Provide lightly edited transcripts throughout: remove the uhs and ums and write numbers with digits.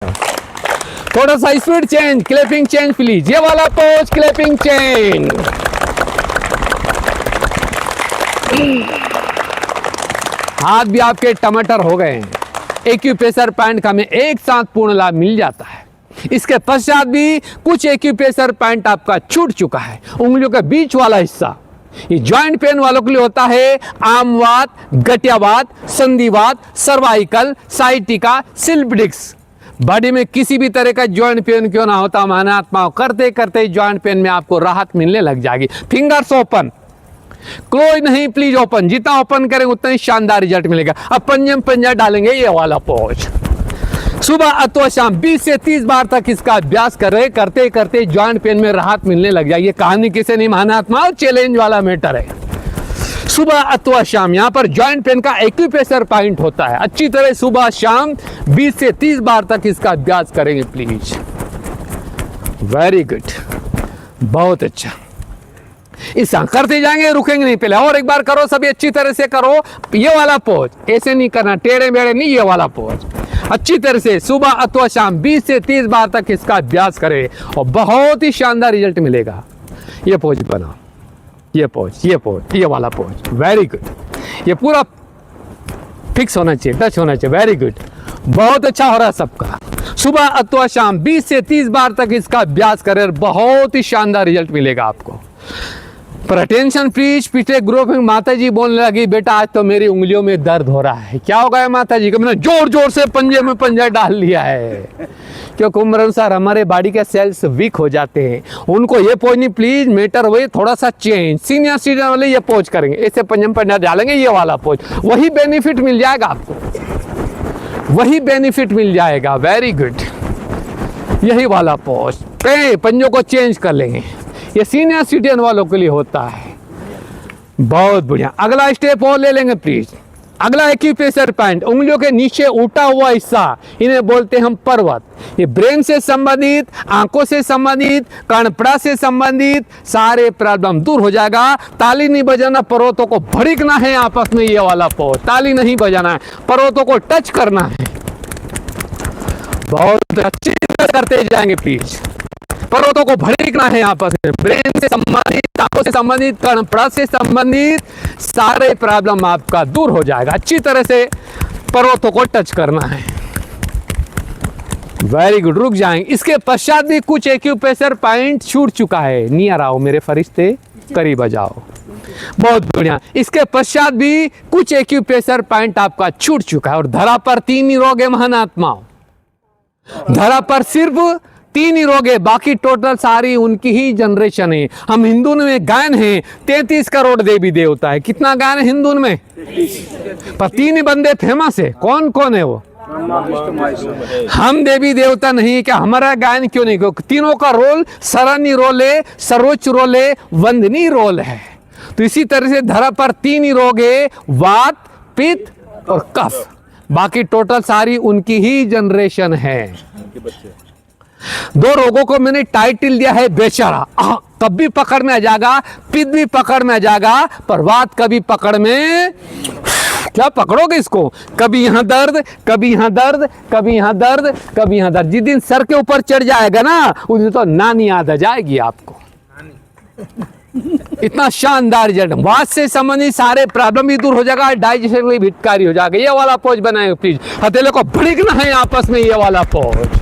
थोड़ा सा speed change, clapping change please, ये वाला पोज, क्लैपिंग चेंज। हाथ भी आपके टमाटर हो गए हैं। एक्यूप्रेशर पैंट का हमें एक साथ पूर्ण लाभ मिल जाता है। इसके पश्चात भी कुछ एक्यूप्रेशर पैंट आपका छूट चुका है। उंगलियों के बीच वाला हिस्सा, ये जॉइंट पेन वालों के लिए होता है। आमवात, गठियावात, संधिवात, cervical, sciatica, slip disc. Body में किसी भी तरह का जॉइंट पेन क्यों ना होता, महानात्मा करते करते जॉइंट पेन में आपको राहत मिलने लग जाएगी। फिंगर्स ओपन, क्लोज नहीं प्लीज, ओपन। जितना ओपन करेंगे उतना ही शानदार रिजल्ट मिलेगा। अब पंजे में पंजा डालेंगे, ये वाला पोज। सुबह अथवा शाम 20 से 30 बार तक इसका अभ्यास करें। करते करते जॉइंट पेन में राहत मिलने लग जाएगी। ये कहानी किसे नहीं, महानात्मा चैलेंज वाला मैटर है। सुबह अथवा शाम यहाँ पर जॉइंट पेन का एक्यूप्रेशर पॉइंट होता है। अच्छी तरह सुबह शाम 20 से 30 बार तक इसका अभ्यास करेंगे प्लीज। वेरी गुड, बहुत अच्छा। इस करते जाएंगे, रुकेंगे नहीं। पहले और एक बार करो, सभी अच्छी तरह से करो। ये वाला पोज ऐसे नहीं करना, टेढ़े मेढ़े नहीं, ये वाला पोज अच्छी तरह से सुबह अथवा शाम 20 से 30 बार तक इसका अभ्यास करें और बहुत ही शानदार रिजल्ट मिलेगा। ये पोज बनाओ, ये पोज, ये पोज, ये वाला पोज। वेरी गुड, ये पूरा फिक्स होना चाहिए, टच होना चाहिए। वेरी गुड, बहुत अच्छा हो रहा है सबका। सुबह अथवा शाम 20 से 30 बार तक इसका अभ्यास करें, बहुत ही शानदार रिजल्ट मिलेगा आपको। पर अटेंशन प्लीज, पिछले ग्रुप में माता जी बोलने लगी, बेटा आज तो मेरी उंगलियों में दर्द हो रहा है। क्या हो गया माता जी को? मैंने जोर जोर से पंजे में पंजा डाल लिया है। क्योंकि उम्र अनुसार हमारे बॉडी के सेल्स वीक हो जाते हैं। उनको ये पोज नहीं प्लीज, मैटर वही थोड़ा सा चेंज। सीनियर सिटीजन वाले ये पोज करेंगे, ऐसे पंजे में पंजा डालेंगे, ये वाला पोज। वही बेनिफिट मिल जाएगा आपको, वही बेनिफिट मिल जाएगा। वेरी गुड, यही वाला पोज। पंजों को चेंज कर लेंगे, ये सीनियर सिटीजन वालों के लिए होता है। बहुत बढ़िया, अगला स्टेप और ले लेंगे प्लीज। अगला एक्यूप्रेशर पॉइंट, उंगलियों के नीचे उठा हुआ हिस्सा, इन्हें बोलते हैं हम पर्वत। ये ब्रेन से संबंधित, आंखों से संबंधित, कर्णपड़ा से संबंधित सारे प्रॉब्लम दूर हो जाएगा। ताली नहीं बजाना, पर्वतों को भड़कना है आपस में, ये वाला पोज। ताली नहीं बजाना है, पर्वतों को टच करना है। बहुत अच्छी तरह करते जाएंगे प्लीज। पर्वतों को भड़कना है आपस में। ब्रेन से संबंधित, आंखों से संबंधित, कर्णपड़ा से संबंधित सारे प्रॉब्लम आपका दूर हो जाएगा। अच्छी तरह से पर्वतों को टच करना है। वेरी गुड, रुक जाएंगे। इसके पश्चात भी कुछ एक्यूप्रेशर पॉइंट छूट चुका है। नियर आओ मेरे फरिश्ते, करीब आ जाओ। बहुत बढ़िया, इसके पश्चात भी कुछ एक्यूप्रेशर पॉइंट आपका छूट चुका है। और धरा पर 3 ही रोग है महानात्माओं। धरा पर सिर्फ 3 ही रोग है, बाकी टोटल सारी उनकी ही जनरेशन है। हम हिंदू में गायन है 33 करोड़ देवी देवता है। कितना गायन है हिंदू में? पर 3 ही बंदे फेमस है। कौन कौन है वो? हम देवी देवता नहीं है क्या? हमारा गायन क्यों नहीं? क्योंकि तीनों का रोल सराहनीय रोल है, सर्वोच्च रोल है, वंदनीय रोल है। तो इसी तरह से धरा पर 3 ही रोग है, वात, पित्त और कफ। बाकी टोटल सारी उनकी ही जनरेशन है। 2 रोगों को मैंने टाइटल दिया है बेचारा। कब भी पकड़ में आ जाएगा, पित्त भी पकड़ में आ जाएगा, पर वात कभी पकड़ में क्या पकड़ोगे इसको? कभी यहाँ दर्द, कभी यहाँ दर्द, कभी यहाँ दर्द, कभी यहाँ दर्द। जिस दिन सर के ऊपर चढ़ जाएगा ना, उस दिन तो नानी याद आ जाएगी आपको। इतना शानदार रिजल्ट। वात से संबंधित सारे प्रॉब्लम भी दूर हो जाएगा, डाइजेशन भी हितकारी हो जाएगा। ये वाला पोज बनाए प्लीज। हथेले को भड़कना है आपस में, ये वाला पोज।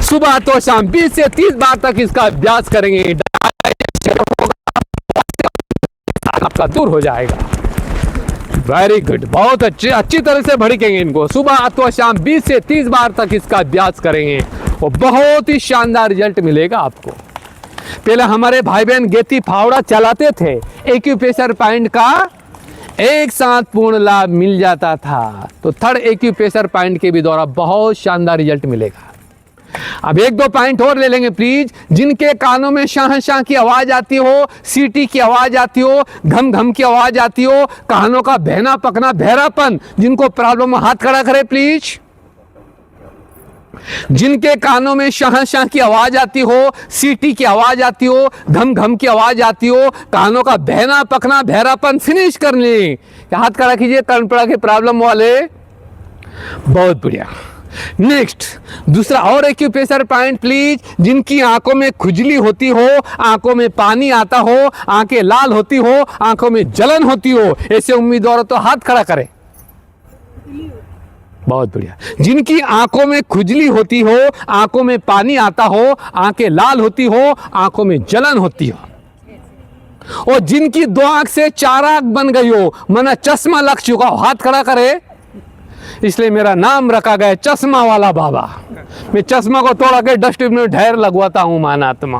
सुबह तो शाम 20 से 30 बार तक इसका अभ्यास करेंगे, आपका दूर हो जाएगा। वेरी गुड, बहुत अच्छी तरह से भड़केंगे इनको। सुबह अथवा शाम 20 से 30 बार तक इसका अभ्यास करेंगे और बहुत ही शानदार रिजल्ट मिलेगा आपको। पहले हमारे भाई बहन गेती फावड़ा चलाते थे, एक्यूप्रेशर पॉइंट का एक साथ पूर्ण लाभ मिल जाता था। तो थर्ड एक्यूप्रेशर पॉइंट के भी द्वारा बहुत शानदार रिजल्ट मिलेगा। अब 1-2 पॉइंट और ले लेंगे प्लीज। जिनके कानों में शाह शाह की आवाज आती हो, सीटी की आवाज आती हो, घम घम की आवाज आती हो, कानों का बहना पकना, बहरापन, जिनको प्रॉब्लम, हाथ खड़ा करे प्लीज। जिनके कानों में शाह शाह की आवाज आती हो, सीटी की आवाज आती हो, घम घम की आवाज आती हो, कानों का बहना पकना, बहरापन फिनिश करने, हाथ खड़ा कीजिए। कर्णपड़ा के प्रॉब्लम वाले, बहुत बढ़िया। नेक्स्ट दूसरा और एक्यूप्रेशर पॉइंट प्लीज, जिनकी आंखों में खुजली होती हो, आंखों में पानी आता हो, आंखें लाल होती हो, आंखों में जलन होती हो, ऐसे उम्मीदवार तो हाथ खड़ा करें। बहुत बढ़िया। जिनकी आंखों में खुजली होती हो, आंखों में पानी आता हो, आंखें लाल होती हो, आंखों में जलन होती हो, और जिनकी 2 आंख से 4 आंख बन गई हो, माना चश्मा लग चुका हो, हाथ खड़ा करे। इसलिए मेरा नाम रखा गया चश्मा वाला बाबा। मैं चश्मा को तोड़ा के डस्टबिन में ढेर लगवाता हूं मानात्मा।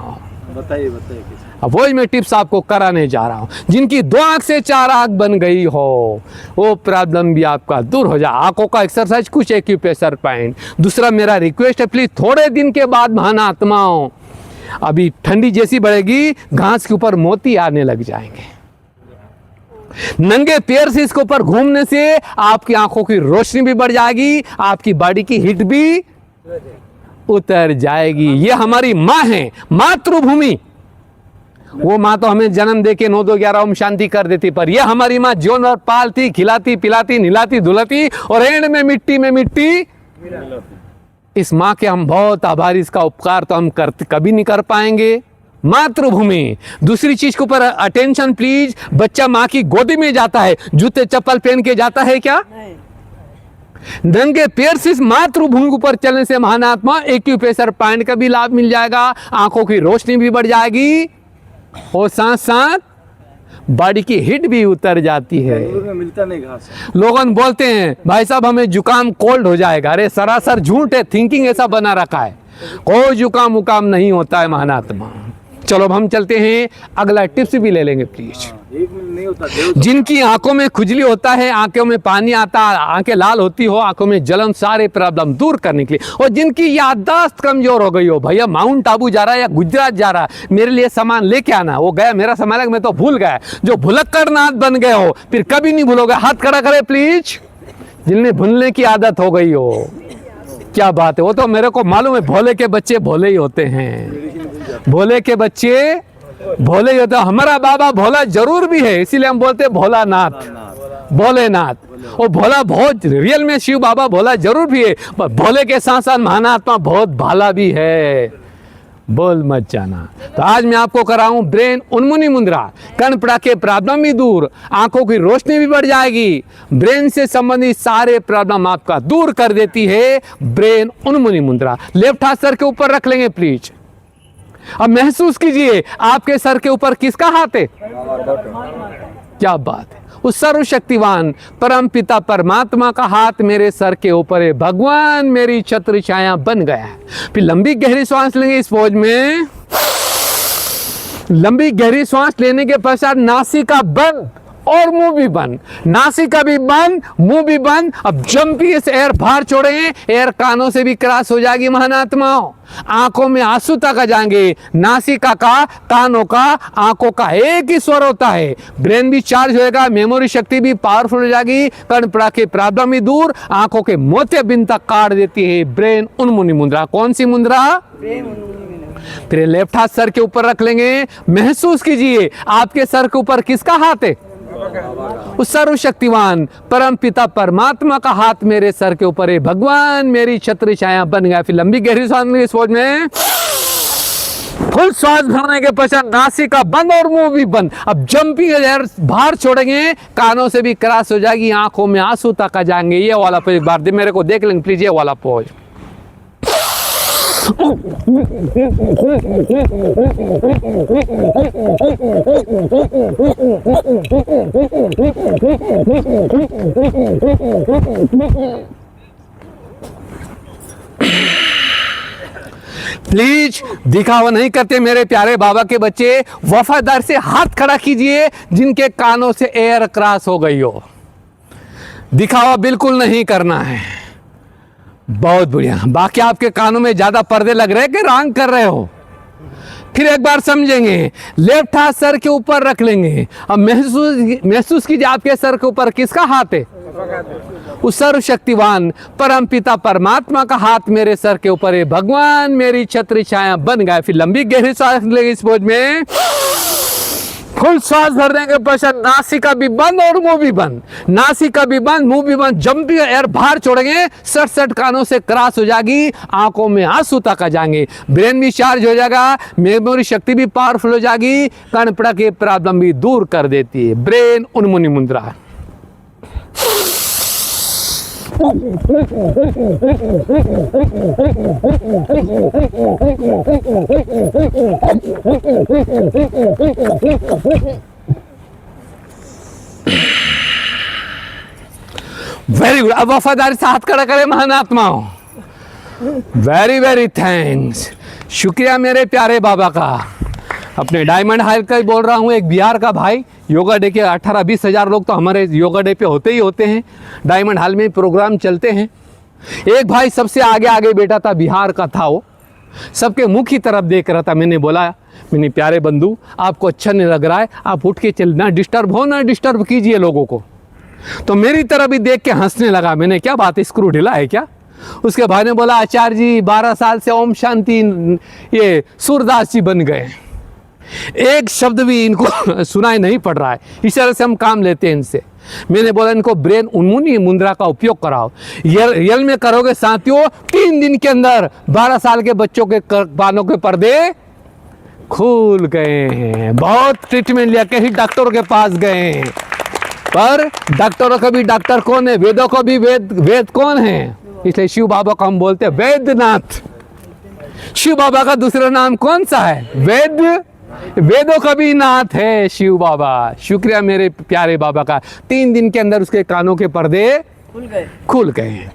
बताइए बताइए। अब वही मैं टिप्स आपको कराने जा रहा हूं। जिनकी 2 आंख से 4 आंख बन गई हो, वो प्रॉब्लम भी आपका दूर हो जाए। आंखों का एक्सरसाइज, कुछ एक्यूप्रेशर पॉइंट। दूसरा मेरा रिक्वेस्ट है, प्लीज थोड़े दिन के बाद महानात्माओं, अभी ठंडी जैसी बढ़ेगी, घास के ऊपर मोती आने लग जाएंगे। नंगे पैर से इसके ऊपर घूमने से आपकी आंखों की रोशनी भी बढ़ जाएगी, आपकी बॉडी की हीट भी उतर जाएगी। ये हमारी माँ है, मातृभूमि। वो माँ तो हमें जन्म दे के 9 2 11 ओम शांति कर देती, पर ये हमारी माँ जीवन और पालती, खिलाती, पिलाती, निलाती, धुलाती, और एंड में मिट्टी इस माँ के हम बहुत आभारी। इसका उपकार तो हम कभी नहीं कर पाएंगे। मातृभूमि। दूसरी चीज के ऊपर अटेंशन प्लीज। बच्चा माँ की गोदी में जाता है, जूते चप्पल पहन के जाता है क्या? नंगे पैर से मातृभूमि के ऊपर चलने से महानात्मा एक्यूप्रेशर पॉइंट का भी लाभ मिल जाएगा, आंखों की रोशनी भी बढ़ जाएगी, और साथ साथ बॉडी की हीट भी उतर जाती है। में मिलता नहीं घास। लोगन बोलते हैं भाई साहब हमें जुकाम कोल्ड हो जाएगा। अरे सरासर झूठ है, थिंकिंग ऐसा बना रखा है। कोई जुकाम उकाम नहीं होता है महानात्मा। चलो अब हम चलते हैं, अगला टिप्स भी ले लेंगे प्लीज। नहीं होता। जिनकी आंखों में खुजली होता है, आंखों में पानी आता, आंखें लाल होती हो, आंखों में जलन, सारे प्रॉब्लम दूर करने के लिए। और जिनकी याददाश्त कमजोर हो गई हो, भैया माउंट आबू जा रहा है या गुजरात जा रहा है, मेरे लिए सामान लेके आना, वो गया मेरा सामान मैं तो भूल गया, जो भुलक्कड़ नाथ बन गए हो, फिर कभी नहीं भूलोगे। हाथ खड़ा करे प्लीज, जिन्हें भूलने की आदत हो गई हो। क्या बात है, वो तो मेरे को मालूम है, भोले के बच्चे भोले ही होते हैं। भोले के बच्चे भोले ही होते हैं। हमारा बाबा भोला जरूर भी है, इसीलिए हम बोलते हैं भोलानाथ, भोलेनाथ। और भोला बहुत रियल में शिव बाबा भोला जरूर भी है, पर भोले के साथ साथ महानात्मा बहुत भाला भी है। बोल मत जाना। तो आज मैं आपको कराऊं ब्रेन उन्मुनी मुद्रा। कण पड़ा के प्रॉब्लम भी दूर, आंखों की रोशनी भी बढ़ जाएगी, ब्रेन से संबंधित सारे प्रॉब्लम आपका दूर कर देती है ब्रेन उन्मुनी मुद्रा। लेफ्ट हाथ सर के ऊपर रख लेंगे प्लीज। अब महसूस कीजिए आपके सर के ऊपर किसका हाथ है? क्या बात है, उस सर्वशक्तिवान परम पिता परमात्मा का हाथ मेरे सर के ऊपर है। भगवान मेरी छत्र छाया बन गया है। फिर लंबी गहरी सांस लेंगे इस पोज में। लंबी गहरी सांस लेने के पश्चात नासिका बंद और मुंह भी बंद, नासिका भी बंद, मुंह भी बंद। अब जंपी से एयर बाहर छोड़ेंगे, एयर कानों से भी क्रॉस हो जाएगी महानात्माओं। आंखों में आंसू तक आ जाएंगे। नासिका का, कानों का, आंखों का एक ही स्वर होता है। ब्रेन भी चार्ज होएगा, मेमोरी शक्ति भी पावरफुल हो जाएगी, कण पड़ा के प्रॉब्लम भी दूर, आंखों के मोतिया बिंद तक काट देती है ब्रेन उन्मुनी मुद्रा। कौन सी मुद्रा? फिर लेफ्ट हाथ सर के ऊपर रख लेंगे। महसूस कीजिए आपके सर के ऊपर किसका हाथ है? उस सर्वशक्तिवान परम पिता परमात्मा का हाथ मेरे सर के ऊपर है। भगवान मेरी छत्र छाया बन गया। फिर लंबी गहरी सांस सोच में फुल श्वास भरने के पश्चात नासिका बंद और मुंह भी बंद। अब जंपिंग एयर बाहर छोड़ेंगे, कानों से भी क्रॉस हो जाएगी, आंखों में आंसू तक आ जाएंगे। ये वाला पोज एक बार मेरे को देख लेंगे प्लीज, ये वाला पोज। प्लीज दिखावा नहीं करते मेरे प्यारे बाबा के बच्चे। वफादार से हाथ खड़ा कीजिए जिनके कानों से एयर क्रॉस हो गई हो। दिखावा बिल्कुल नहीं करना है। बहुत बढ़िया। बाकी आपके कानों में ज्यादा पर्दे लग रहे हैं कि रांग कर रहे हो? फिर एक बार समझेंगे। लेफ्ट हाथ सर के ऊपर रख लेंगे। अब महसूस कीजिए आपके सर के ऊपर किसका हाथ है? उस सर्वशक्तिवान परम पिता परमात्मा का हाथ मेरे सर के ऊपर है। भगवान मेरी छत्र छाया बन गया। फिर लंबी गहरी सांस लेंगे इस पोज में। फुल सांस भरने के पश्चात नासिका भी बंद और मुंह भी बंद, नासिका भी बंद मुंह भी बंद। जब भी एयर बाहर छोड़ेंगे सट सट कानों से क्रॉस हो जाएगी, आंखों में आंसू तक आ जाएंगे, ब्रेन भी चार्ज हो जाएगा, मेमोरी शक्ति भी पावरफुल हो जाएगी, कर्णपुड़ा के प्रॉब्लम भी दूर कर देती है। ब्रेन उन्मुनी मुद्रा। Very good. अब वफादारी से हाथ खड़ा करें महान आत्माओं। वेरी वेरी थैंक्स, शुक्रिया मेरे प्यारे बाबा का। अपने डायमंड हाइव का ही बोल रहा हूँ, एक बिहार का भाई, योगा डे के 18-20 हज़ार लोग तो हमारे योगा डे पे होते ही होते हैं, डायमंड हाल में प्रोग्राम चलते हैं। एक भाई सबसे आगे आगे बैठा था, बिहार का था वो, सबके मुख की तरफ देख रहा था। मैंने बोला, मैंने प्यारे बंधु आपको अच्छा नहीं लग रहा है, आप उठ के चल, ना डिस्टर्ब हो, ना डिस्टर्ब कीजिए लोगों को। तो मेरी तरफ ही देख के हंसने लगा। मैंने क्या बात है, स्क्रू ढीला है क्या? उसके भाई ने बोला, आचार्य जी 12 साल से ओम शांति ये सूरदास जी बन गए, एक शब्द भी इनको सुनाई नहीं पड़ रहा है, इस तरह से हम काम लेते हैं इनसे। मैंने बोला इनको ब्रेन उन्मुनी मुद्रा का उपयोग कराओ, रियल में करोगे साथियों, 3 दिन के अंदर 12 साल के बच्चों के कानों के पर्दे खुल गए हैं। बहुत ट्रीटमेंट लिया, कहीं डॉक्टरों के पास गए हैं, पर डॉक्टरों का भी डॉक्टर कौन है, वेदों को भी वेद कौन है? इसलिए शिव बाबा को हम बोलते हैं वैद्यनाथ। शिव बाबा का दूसरा नाम कौन सा है? वेदों का भी नाथ है शिव बाबा। शुक्रिया मेरे प्यारे बाबा का। 3 दिन के अंदर उसके कानों के पर्दे खुल गए।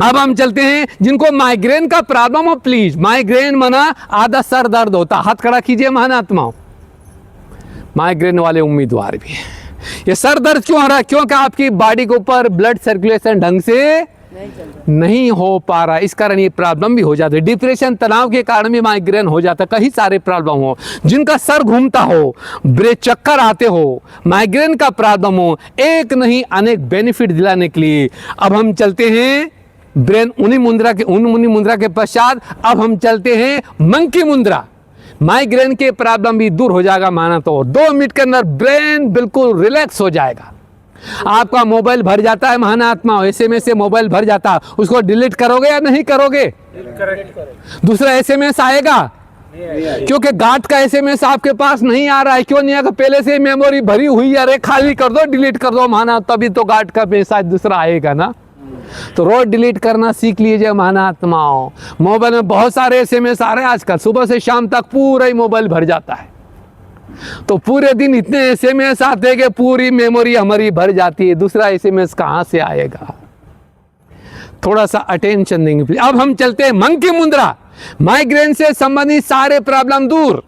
अब हम चलते हैं जिनको माइग्रेन का प्रॉब्लम हो, प्लीज। माइग्रेन मना आधा सर दर्द होता, हाथ खड़ा कीजिए महानात्माओं। माइग्रेन वाले उम्मीदवार भी, ये सर दर्द क्यों हो रहा है? क्योंकि आपकी बॉडी के ऊपर ब्लड सर्कुलेशन ढंग से नहीं हो पा रहा, इस कारण ये प्रॉब्लम भी हो जाती है। डिप्रेशन, तनाव के कारण भी माइग्रेन हो जाता है। कई सारे प्रॉब्लम हो, जिनका सर घूमता हो, चक्कर आते हो, माइग्रेन का प्रॉब्लम हो, एक नहीं अनेक बेनिफिट दिलाने के लिए अब हम चलते हैं ब्रेन उन्मुनी मुद्रा के पश्चात अब हम चलते हैं मंकी मुद्रा। माइग्रेन के प्रॉब्लम भी दूर हो जाएगा माना तो 2 मिनट के अंदर ब्रेन बिल्कुल रिलैक्स हो जाएगा। आपका मोबाइल भर जाता है महानात्मा, SMS से मोबाइल भर जाता है, उसको डिलीट करोगे या नहीं करोगे? दूसरा SMS आएगा? क्योंकि गांठ का SMS आपके पास नहीं आ रहा है। क्यों नहीं आएगा? पहले से मेमोरी भरी हुई है, अरे खाली कर दो, डिलीट कर दो महाना, तभी तो गांठ का मैसेज दूसरा आएगा ना। तो रोज डिलीट करना सीख लीजिए महानात्माओं। मोबाइल में बहुत सारे SMS आ रहे हैं आजकल, सुबह से शाम तक पूरा ही मोबाइल भर जाता है, तो पूरे दिन इतने SMS आते हैं कि पूरी मेमोरी हमारी भर जाती है। दूसरा SMS कहां से आएगा? थोड़ा सा अटेंशन देंगे प्लीज। अब हम चलते हैं मंकी मुद्रा। माइग्रेन से संबंधित सारे प्रॉब्लम दूर,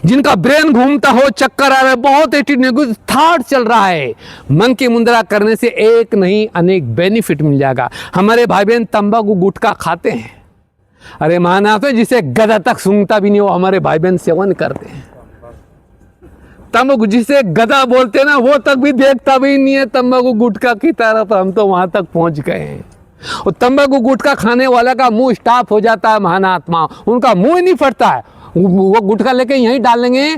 जिनका ब्रेन घूमता हो, चक्कर आ रहा है, बहुत एटीट्यूड थॉट चल रहा है, मंकी मुद्रा करने से एक नहीं अनेक बेनिफिट मिल जाएगा। हमारे भाई बहन तंबाकू गुटखा खाते हैं, अरे माना तो जिसे गधा तक सूंघता भी नहीं, वो हमारे भाई बहन सेवन करते हैं। तंबाकू जिसे गधा बोलते हैं ना, वो तक भी देखता भी नहीं है तंबाकू गुटखा की तरफ। हम तो वहां तक पहुंच गए हैं। और तंबाकू गुटखा खाने वाला का मुंह स्टॉप हो जाता है महानात्मा, उनका मुंह ही नहीं फटता है। वो गुटखा लेके यहीं डालेंगे,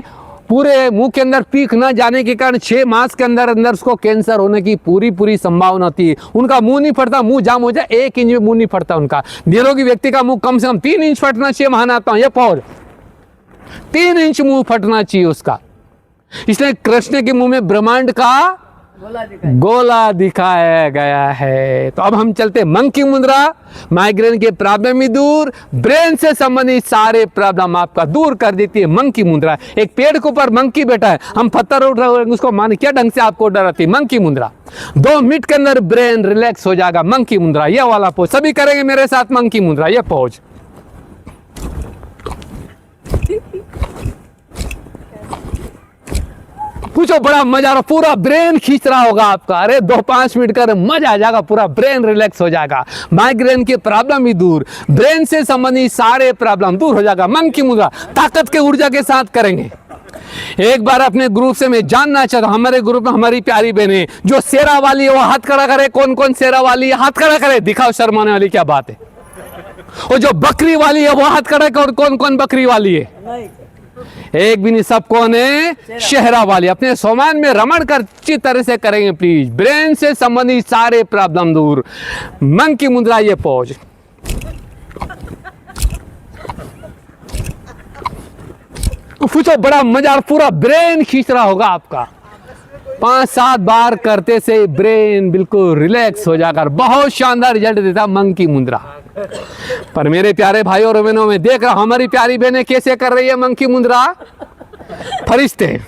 पूरे मुंह के अंदर पीक न जाने के कारण 6 मास के अंदर अंदर उसको कैंसर होने की पूरी संभावना थी। उनका मुंह नहीं फटता, मुंह जाम हो जाए, 1 इंच में मुंह नहीं फटता उनका। निरोगी व्यक्ति का मुंह कम से कम 3 इंच फटना चाहिए महानात्मा, ये पौध 3 इंच मुंह फटना चाहिए उसका। इसलिए कृष्ण के मुंह में ब्रह्मांड का गोला दिखाया गया है। तो अब हम चलते मंकी मुद्रा। माइग्रेन के प्रॉब्लम भी दूर, ब्रेन से संबंधित सारे प्रॉब्लम आपका दूर कर देती है मंकी मुद्रा। एक पेड़ के ऊपर मंकी बैठा है, हम पत्थर उठ रहे हैं, उसको माने क्या ढंग से आपको डर आती है? मंकी मुद्रा। 2 मिनट के अंदर ब्रेन रिलैक्स हो जाएगा। मंकी मुद्रा, यह वाला पोज सभी करेंगे मेरे साथ। मंकी मुद्रा, यह पोज। पूछो, बड़ा मजा आ रहा, पूरा ब्रेन खींच रहा होगा आपका। अरे 2-5 मिनट कर मजा आ जाएगा, पूरा ब्रेन रिलैक्स हो जाएगा। माइग्रेन के प्रॉब्लम भी दूर, ब्रेन से संबंधित सारे प्रॉब्लम दूर हो जाएगा। मंकी मुद्रा ताकत के ऊर्जा के साथ करेंगे। एक बार अपने ग्रुप से मैं जानना चाहता हूं, हमारे ग्रुप में हमारी प्यारी बहनें जो शेरा वाली है वो हाथ खड़ा करे। कौन कौन शेरा वाली है? हाथ खड़ा करे, दिखाओ, शर्माने वाली क्या बात है। और जो बकरी वाली है वो हाथ खड़ा करे। कौन कौन बकरी वाली है? एक भी नहीं, सबको ने शहरा वाली अपने सोमान में रमण कर अच्छी तरह से करेंगे प्लीज। ब्रेन से संबंधित सारे प्रॉब्लम दूर। मंकी मुद्रा, ये पोज। पूछो, बड़ा मजा, पूरा ब्रेन खींच रहा होगा आपका। 5-7 बार करते से ब्रेन बिल्कुल रिलैक्स हो जाकर बहुत शानदार रिजल्ट देता मंकी मुद्रा। पर मेरे प्यारे भाइयों और बहनों, में देख रहा हूं हमारी प्यारी बहनें कैसे कर रही है मंकी मुद्रा। फरिश्ते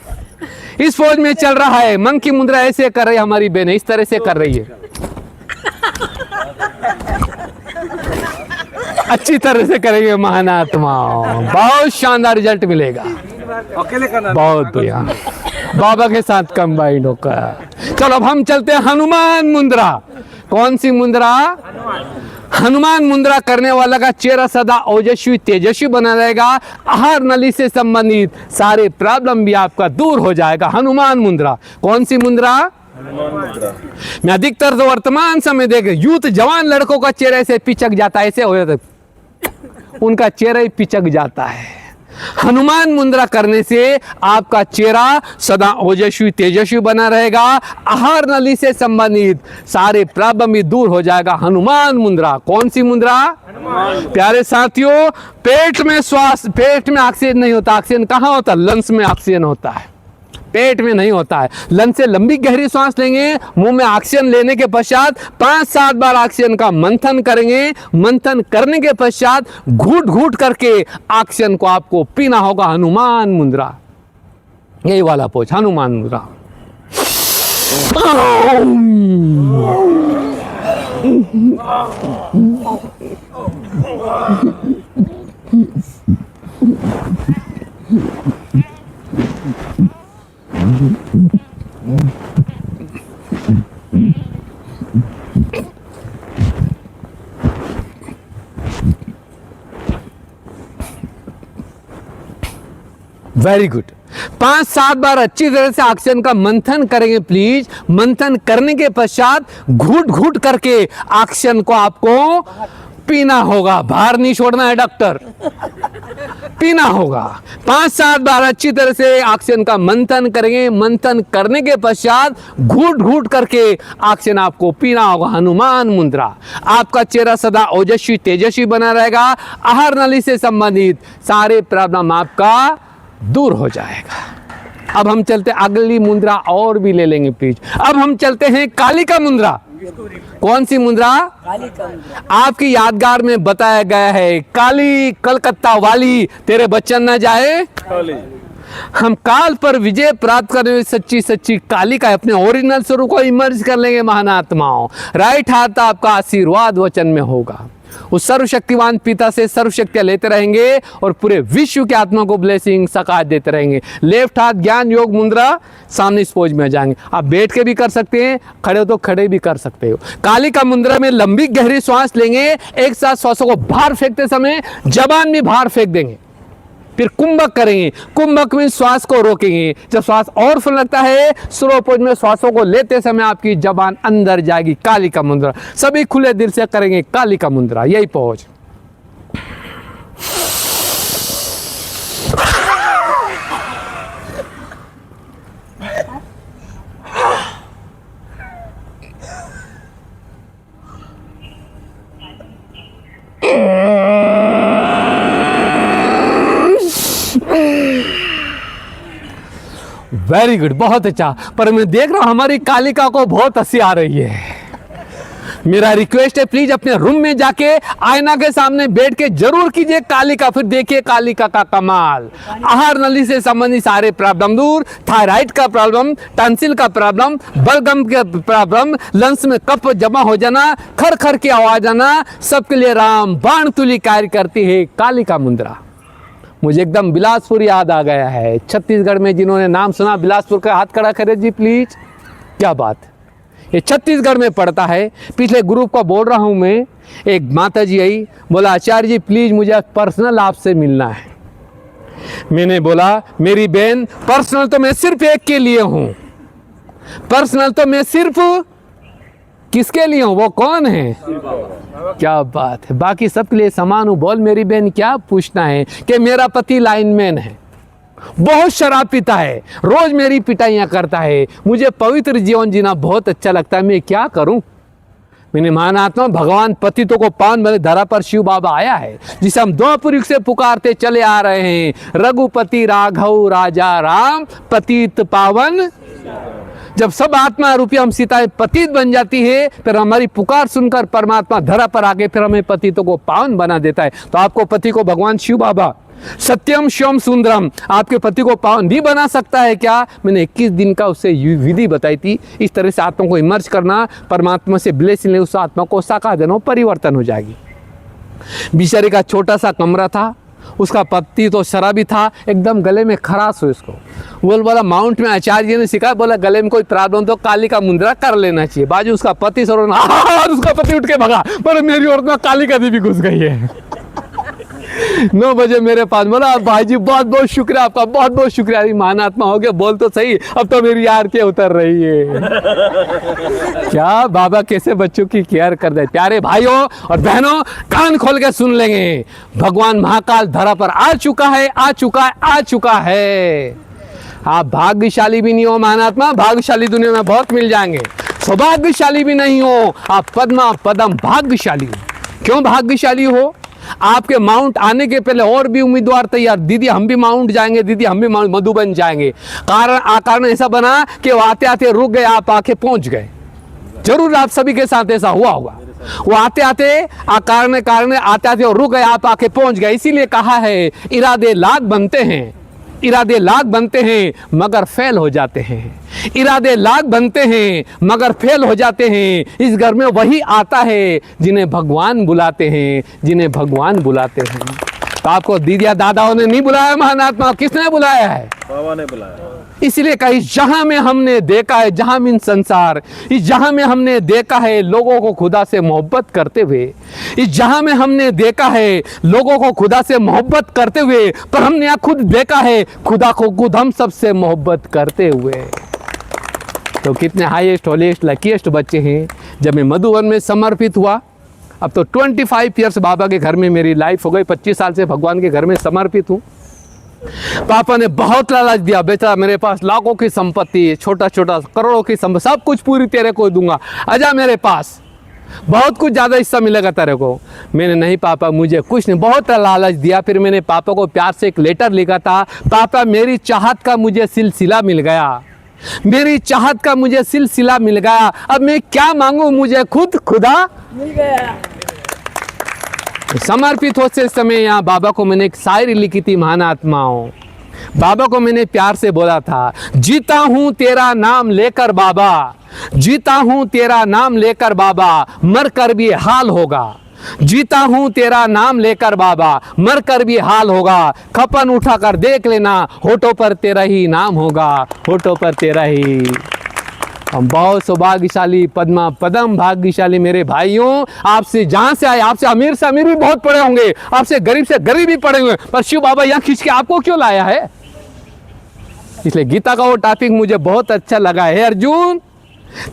इस फौज में चल रहा है, मंकी मुद्रा ऐसे कर रही है हमारी बहनें, इस तरह से कर रही है, अच्छी तरह से करेंगे महानात्मा, बहुत शानदार रिजल्ट मिलेगा। अकेले करना, बहुत बढ़िया, बाबा के साथ कंबाइंड होकर। चलो अब हम चलते हैं हनुमान मुद्रा। कौन सी मुद्रा? हनुमान मुद्रा करने वाला का चेहरा सदा ओजस्वी तेजस्वी बना रहेगा। आहार नली से संबंधित सारे प्रॉब्लम भी आपका दूर हो जाएगा। हनुमान मुद्रा। कौन सी मुद्रा? मैं अधिकतर तो वर्तमान समय देख यूथ जवान लड़कों का चेहरा ऐसे पिचक जाता है, ऐसे हो जाता है, उनका चेहरा ही पिचक जाता है। हनुमान मुद्रा करने से आपका चेहरा सदा ओजस्वी तेजस्वी बना रहेगा। आहार नली से संबंधित सारे प्रॉब्लम भी दूर हो जाएगा। हनुमान मुद्रा। कौन सी मुद्रा? प्यारे साथियों, पेट में श्वास, पेट में ऑक्सीजन नहीं होता। ऑक्सीजन कहाँ होता? लंग्स में ऑक्सीजन होता है, पेट में नहीं होता है। लंग्स से लंबी गहरी सांस लेंगे, मुंह में ऑक्सीजन लेने के पश्चात 5-7 बार ऑक्सीजन का मंथन करेंगे। मंथन करने के पश्चात घूट घूट करके ऑक्सीजन को आपको पीना होगा। हनुमान मुद्रा, यही वाला पोज, हनुमान मुद्रा। Very good. 5-7 बार अच्छी तरह से ऑक्सीजन का मंथन करेंगे प्लीज। मंथन करने के पश्चात घूट घूट करके ऑक्सीजन को आपको पीना होगा। बाहर नहीं छोड़ना है डॉक्टर, पीना होगा। 5-7 बार अच्छी तरह से ऑक्सीजन का मंथन करेंगे। मंथन करने के पश्चात घूट घूट करके ऑक्सीजन आपको पीना होगा। हनुमान मुद्रा। आपका चेहरा सदा ओजस्वी तेजस्वी बना रहेगा। आहार नली से संबंधित सारे प्रॉब्लम आपका दूर हो जाएगा। अब हम चलते, अगली मुद्रा और भी ले लेंगे प्लीज। अब हम चलते हैं कालिका मुद्रा। कौन सी मुद्रा? आपकी यादगार में बताया गया है, काली कलकत्ता वाली तेरे बच्चन न जाए। हम काल पर विजय प्राप्त करने में सच्ची सच्ची कालिका अपने ओरिजिनल स्वरूप को इमर्ज कर लेंगे महानात्माओं। राइट हाथ आपका आशीर्वाद वचन में होगा। उस सर्वशक्तिमान पिता से सर्वशक्तियां लेते रहेंगे और पूरे विश्व के आत्मा को ब्लेसिंग सकाश देते रहेंगे। लेफ्ट हाथ ज्ञान योग मुद्रा, सामने इस पोज में आ जाएंगे। आप बैठ के भी कर सकते हैं, खड़े हो तो खड़े भी कर सकते हो। कालिका मुद्रा में लंबी गहरी सांस लेंगे। एक साथ श्वासों को बाहर फेंकते समय जबान भी बाहर फेंक देंगे। फिर कुंभक करेंगे। कुंभक में श्वास को रोकेंगे। जब श्वास और फुल लगता है, स्लो पोज में श्वासों को लेते समय आपकी जबान अंदर जाएगी। कालिका मुद्रा। सभी खुले दिल से करेंगे कालिका मुद्रा, यही पोज। वेरी गुड, बहुत अच्छा। पर मैं देख रहा हूं हमारी कालिका को बहुत हंसी आ रही है। मेरा रिक्वेस्ट है प्लीज अपने रूम में जाके आईना के सामने बैठ के जरूर कीजिए कालिका, फिर देखिए कालिका का कमाल। आहार नली से संबंधित सारे प्रॉब्लम दूर, थायराइड का प्रॉब्लम, टंसिल का प्रॉब्लम, बलगम का प्रॉब्लम, लंग्स में कफ जमा हो जाना, खर खर की आवाज आना, सबके लिए राम बाण तुल्य कार्य करती है कालिका मुद्रा। मुझे एकदम बिलासपुर याद आ गया है। छत्तीसगढ़ में जिन्होंने नाम सुना बिलासपुर का हाथ खड़ा करे जी प्लीज। क्या बात, ये छत्तीसगढ़ में पड़ता है। पिछले ग्रुप का बोल रहा हूँ मैं, एक माता जी आई, बोला आचार्य जी प्लीज मुझे पर्सनल आपसे मिलना है। मैंने बोला मेरी बहन पर्सनल तो मैं सिर्फ एक के लिए हूँ, पर्सनल तो मैं सिर्फ किसके लिए हूँ, वो कौन है? क्या बात है, बाकी सबके लिए समान हूँ। बोल मेरी बहन क्या पूछना है कि मेरा पति लाइनमैन है, बहुत शराब पीता है, रोज मेरी पिटाइयाँ करता है, मुझे पवित्र जीवन जीना बहुत अच्छा लगता है, मैं क्या करूं? मैंने महानात्मा भगवान पतितों को पावन वाले धरा पर शिव बाबा आया है, जिसे हम द्वापर युग से पुकारते चले आ रहे हैं, रघुपति राघव राजा राम पतित पावन। जब सब आत्मा रूपी हम सीताएं पतित बन जाती है, फिर हमारी पुकार सुनकर परमात्मा धरा पर आके फिर हमें पतितों को पावन बना देता है। तो आपको पति को भगवान शिव बाबा सत्यम शिवम सुंदरम आपके पति को पावन भी बना सकता है क्या? मैंने 21 दिन का उससे विधि बताई थी। इस तरह से आत्मा को इमर्ज करना, परमात्मा से ब्लेसिंग ले, उस आत्मा को साकार देना, परिवर्तन हो जाएगी। बिचारी का छोटा सा कमरा था, उसका पति तो शराबी था, एकदम गले में खराश हो इसको। बोला माउंट में आचार्य ने सिखाया, बोला गले में कोई प्रॉब्लम तो काली का मुद्रा कर लेना चाहिए। बाजू उसका पति उसका पति उठ के भगा, बोले मेरी औरत में काली का देवी घुस गई है। 9 बजे मेरे पास, बोला भाई जी बहुत बहुत शुक्रिया आपका, बहुत बहुत शुक्रिया। महानात्मा हो गया, बोल तो सही, अब तो मेरी आरती उतर रही है। क्या बाबा कैसे बच्चों की केयर कर दे। प्यारे भाइयों और बहनों, कान खोल के सुन लेंगे, भगवान महाकाल धरा पर आ चुका है, आ चुका है, आ चुका है। आप भाग्यशाली भी नहीं हो महानात्मा, भाग्यशाली दुनिया में बहुत मिल जाएंगे। सौभाग्यशाली भी नहीं हो, आप पद्मा पदम भाग्यशाली हो। क्यों भाग्यशाली हो? आपके माउंट आने के पहले और भी उम्मीदवार तैयार, दीदी हम भी माउंट जाएंगे, दीदी हम भी मधुबन जाएंगे। कारण ऐसा बना कि वो आते आते रुक गए, आप आके पहुंच गए। जरूर आप सभी के साथ ऐसा हुआ होगा। वो आते आते कारण आते आते रुक गए, आप आके पहुंच गए। इसीलिए कहा है इरादे लाख बनते हैं, इरादे लाख बनते हैं मगर फेल हो जाते हैं। इरादे लाख बनते हैं मगर फेल हो जाते हैं। इस घर में वही आता है जिन्हें भगवान बुलाते हैं, जिन्हें भगवान बुलाते हैं। तो आपको दीदिया दादाओं ने नहीं बुलाया, महानात्मा किसने बुलाया है? बाबा ने बुलाया। इसलिए कहीं जहां में हमने देखा है, जहां में संसार, इस जहां में हमने देखा है लोगों को खुदा से मोहब्बत करते हुए, इस जहां में हमने देखा है लोगों को खुदा से मोहब्बत करते हुए, पर हमने यहाँ खुद देखा है खुदा को खुद हम सबसे मोहब्बत करते हुए। तो कितने हाईएस्ट होलीस्ट लकीएस्ट बच्चे हैं। जब मैं मधुबन में समर्पित हुआ, अब तो 25 ईयर्स बाबा के घर में मेरी लाइफ हो गई, 25 साल से भगवान के घर में समर्पित हूँ। पापा ने बहुत लालच दिया, बेटा मेरे पास लाखों की संपत्ति है, छोटा छोटा करोड़ों की संपत्ति, सब कुछ पूरी तेरे को दूंगा, आजा मेरे पास, बहुत कुछ ज़्यादा हिस्सा मिलेगा तेरे को। मैंने नहीं पापा मुझे कुछ नहीं, बहुत लालच दिया। फिर मैंने पापा को प्यार से एक लेटर लिखा था, पापा मेरी चाहत का मुझे सिलसिला मिल गया, मेरी चाहत का मुझे सिलसिला मिल गया, अब मैं क्या मांगू, मुझे खुद खुदा मिल गया। समर्पित होते समय यहाँ बाबा को मैंने एक शायरी लिखी थी, महानात्माओं। बाबा को मैंने प्यार से बोला था, जीता हूँ तेरा नाम लेकर बाबा, जीता हूँ तेरा नाम लेकर बाबा, मर कर भी हाल होगा। जीता हूँ तेरा नाम लेकर बाबा, मर कर भी हाल होगा। खपन उठा कर देख लेना, होठों पर तेरा ही नाम होगा, होठों पर तेरा ही। हम बहुत सौभाग्यशाली, पद्मा पदम भाग्यशाली मेरे भाइयों। आपसे जहाँ से आए, आपसे अमीर भी बहुत पड़े होंगे, आपसे गरीब भी पड़े होंगे, पर शिव बाबा यहाँ खींच के आपको क्यों लाया है? इसलिए गीता का वो टॉपिक मुझे बहुत अच्छा लगा है। अर्जुन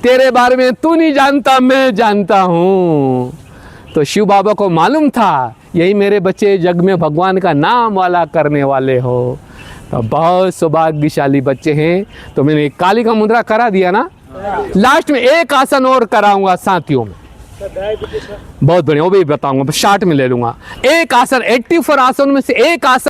तेरे बारे में तू नहीं जानता, मैं जानता हूँ। तो शिव बाबा को मालूम था यही मेरे बच्चे जग में भगवान का नाम वाला करने वाले हो। तो बहुत सौभाग्यशाली बच्चे हैं। तो मैंने काली का मुद्रा करा दिया ना, लास्ट में एक आसन और कराऊंगा साथियों में, बहुत बढ़िया, वो भी बताऊंगा, शार्ट में ले लूंगा। एक आसन 84 आसन में से एक आसन